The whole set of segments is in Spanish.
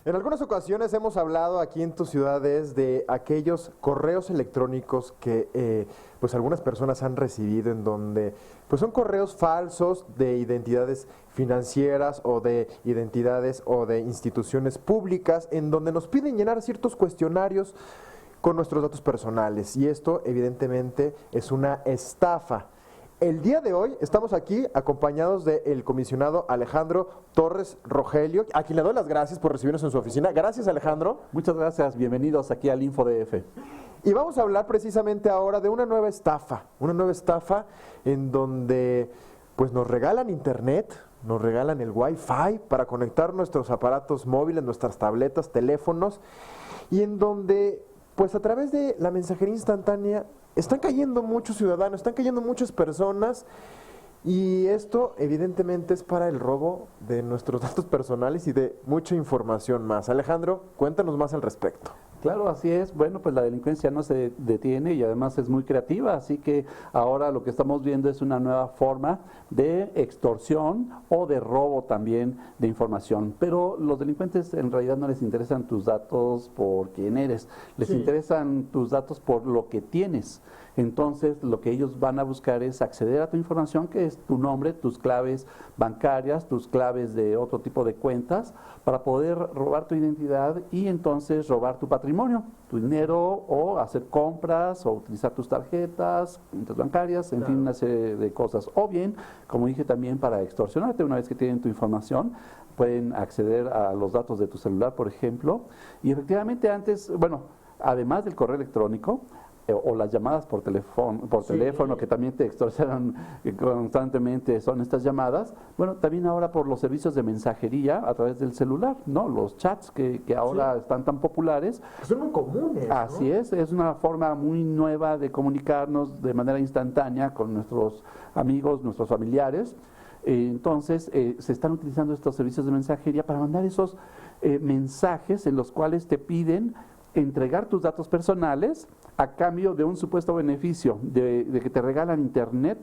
En algunas ocasiones hemos hablado aquí en tus ciudades de aquellos correos electrónicos que pues algunas personas han recibido en donde pues son correos falsos de identidades financieras o de identidades o de instituciones públicas en donde nos piden llenar ciertos cuestionarios con nuestros datos personales y esto evidentemente es una estafa. El día de hoy estamos aquí acompañados del comisionado Alejandro Torres Rogelio, a quien le doy las gracias por recibirnos en su oficina. Gracias, Alejandro. Muchas gracias, bienvenidos aquí al InfoDF. Y vamos a hablar precisamente ahora de una nueva estafa en donde pues nos regalan internet, nos regalan el Wi-Fi para conectar nuestros aparatos móviles, nuestras tabletas, teléfonos, y en donde pues a través de la mensajería instantánea están cayendo muchos ciudadanos, están cayendo muchas personas y esto evidentemente es para el robo de nuestros datos personales y de mucha información más. Alejandro, cuéntanos más al respecto. Claro, así es. Bueno, pues la delincuencia no se detiene y además es muy creativa, así que ahora lo que estamos viendo es una nueva forma de extorsión o de robo también de información. Pero los delincuentes en realidad no les interesan tus datos por quién eres, les interesan tus datos por lo que tienes. Entonces, lo que ellos van a buscar es acceder a tu información, que es tu nombre, tus claves bancarias, tus claves de otro tipo de cuentas, para poder robar tu identidad y entonces robar tu patrimonio, tu dinero, o hacer compras, o utilizar tus tarjetas, cuentas bancarias, en fin, una serie de cosas. O bien, como dije también, para extorsionarte, una vez que tienen tu información, pueden acceder a los datos de tu celular, por ejemplo. Y efectivamente antes, bueno, además del correo electrónico, o las llamadas por teléfono, que también te extorsionan constantemente, son estas llamadas. Bueno, también ahora por los servicios de mensajería a través del celular, ¿no? Los chats que ahora están tan populares. Son muy comunes, ¿no? Así es una forma muy nueva de comunicarnos de manera instantánea con nuestros amigos, nuestros familiares. Entonces, se están utilizando estos servicios de mensajería para mandar esos mensajes en los cuales te piden entregar tus datos personales a cambio de un supuesto beneficio de que te regalan internet,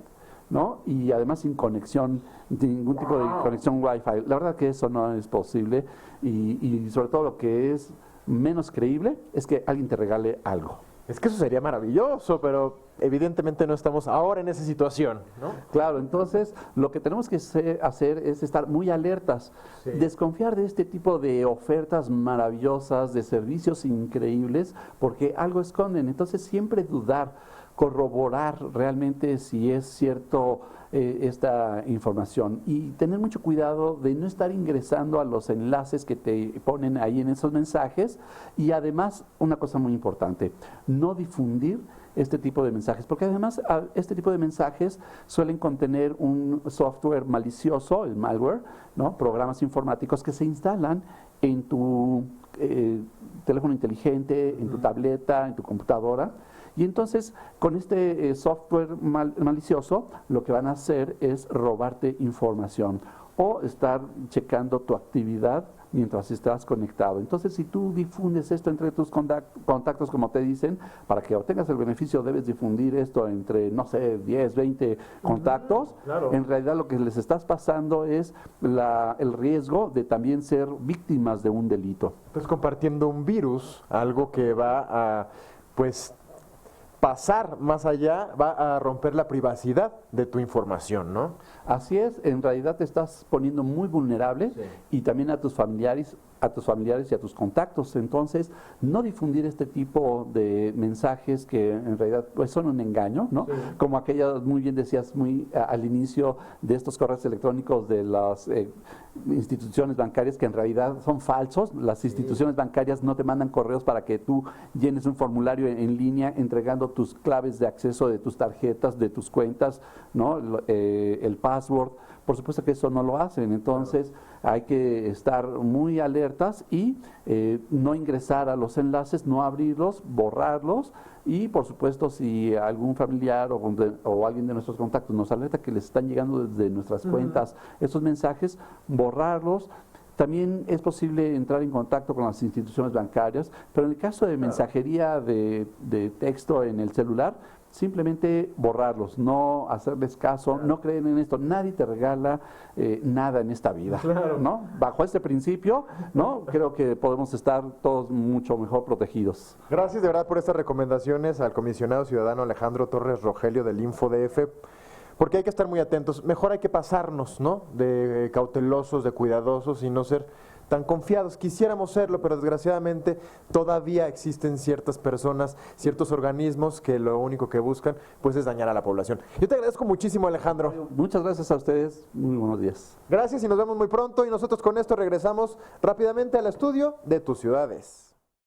¿no? Y además sin conexión, ningún tipo de conexión Wi-Fi. La verdad que eso no es posible y sobre todo lo que es menos creíble es que alguien te regale algo. Es que eso sería maravilloso, pero evidentemente no estamos ahora en esa situación, ¿no? Claro, entonces lo que tenemos que hacer es estar muy alertas, desconfiar de este tipo de ofertas maravillosas, de servicios increíbles, porque algo esconden. Entonces siempre dudar, corroborar realmente si es cierto esta información y tener mucho cuidado de no estar ingresando a los enlaces que te ponen ahí en esos mensajes y además una cosa muy importante, no difundir este tipo de mensajes, porque además este tipo de mensajes suelen contener un software malicioso, el malware, ¿no? Programas informáticos que se instalan en tu teléfono inteligente, en tu tableta, en tu computadora. Y entonces, con este software malicioso, lo que van a hacer es robarte información o estar checando tu actividad mientras estás conectado. Entonces, si tú difundes esto entre tus contactos, como te dicen, para que obtengas el beneficio, debes difundir esto entre, no sé, 10, 20 contactos. Claro. En realidad, lo que les estás pasando es el riesgo de también ser víctimas de un delito. Estás compartiendo un virus, algo que va a, pues, pasar más allá, va a romper la privacidad de tu información, ¿no? Así es, en realidad te estás poniendo muy vulnerable y también a tus familiares y a tus contactos. Entonces, no difundir este tipo de mensajes que en realidad pues son un engaño, ¿no? Como aquella, muy bien decías al inicio, de estos correos electrónicos de las instituciones bancarias que en realidad son falsos. Las instituciones bancarias no te mandan correos para que tú llenes un formulario en línea entregando tus claves de acceso de tus tarjetas, de tus cuentas, ¿no? El password. Por supuesto que eso no lo hacen, entonces hay que estar muy alertas y no ingresar a los enlaces, no abrirlos, borrarlos y por supuesto si algún familiar o alguien de nuestros contactos nos alerta que les están llegando desde nuestras cuentas esos mensajes, borrarlos, También es posible entrar en contacto con las instituciones bancarias, pero en el caso de mensajería de texto en el celular, simplemente borrarlos, no hacerles caso, no creen en esto. Nadie te regala nada en esta vida, ¿no? Bajo este principio, ¿no? Creo que podemos estar todos mucho mejor protegidos. Gracias de verdad por estas recomendaciones al comisionado ciudadano Alejandro Torres Rogelio del InfoDF, porque hay que estar muy atentos. Mejor hay que pasarnos, ¿no? De cautelosos, de cuidadosos y no ser tan confiados. Quisiéramos serlo, pero desgraciadamente todavía existen ciertas personas, ciertos organismos que lo único que buscan pues es dañar a la población. Yo te agradezco muchísimo, Alejandro. Muchas gracias a ustedes. Muy buenos días. Gracias y nos vemos muy pronto. Y nosotros con esto regresamos rápidamente al estudio de Tus Ciudades.